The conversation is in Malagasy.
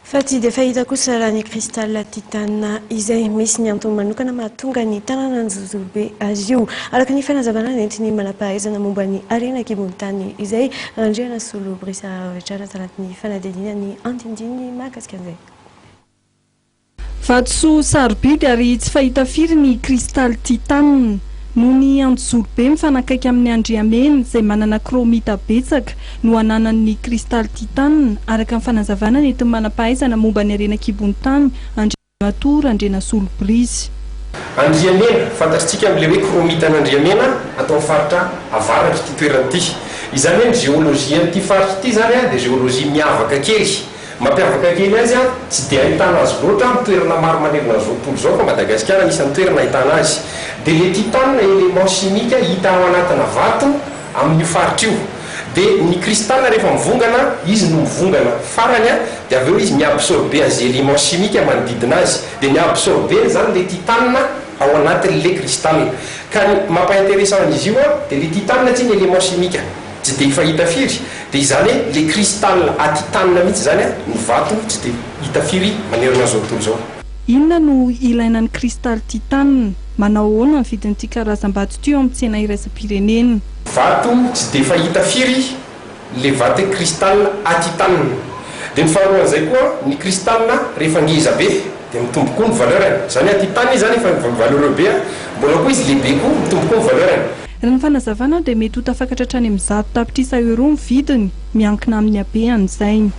Fa tsy dia fahita kosa raha ny cristal titane izay misy ny antony manokana mahatonga ny tanàna ny zozolobe azy io. Araka ny fanazavana nentiny manam-pahaizana momba ny harena kibony tany izay andriana solo brisa rehetra tanatin'ny fanadinina ny antindiny mahakasika an'izay. Vatosoa sarobidy ary tsy fahita firy ny cristal titane. No ny anjozolobe mifanakaiky amin'ny andriamena izay manana kromita betsaka no ananan'ny cristal titane araka ny fanazavana nentin'ny manam-pahaizana momba ny harena kibony tany Andriamatory Andriana Solobrisy. Andriamena fantasitsika amin'ilay hoe kromitan'Andriamena atao faritra avaratra ity toerana ity. Izany hoe ny géologie an'ity faritra ity zany dia géologie miavaka kely. Mampiavaka kely azy tsy dia ahitana azy loatra amin'ny toerana maro manerana zao tontolo zao fa Madagasikara anisan'ny toerana ahitana azy. Dia le titane élément chimique hita ao anatina vato amin'ny faritra io. Dia ny cristal rehefa mivongana izy no mivongana farany dia avy eo izy miabsorbe azy élément chimique manodidina azy dia miabsorbe zany le titane ao anatin'le cristal. Ka ny mampaintéressant izy io dia le titane tsy ny élément chimique tsy dia fahita firy dia izany hoe le cristal à titane mihitsy zany ny vato tsy dia hita firy manerana zao tontolo zao. Inona no ilainan'ny cristal titane? Manao ahoana ny vidin'ity karazam-bato ity eo amin'ny tsena iraisam-pirenena? Vato tsy dia fahita firy le vato cristal à titane. Dia ny faharoan'izay koa ny cristal rehefa ngeza be dia mitombo koa ny valeurany. Zany titane zany efa valeur be mbola koa izy lehibe koa mitombo koa ny valeurany. Raha ny fanazavana dia mety ho tafakatra hatrany amin'ny 100 tapitrisa euro ny vidiny miankina amin'ny habeany izay.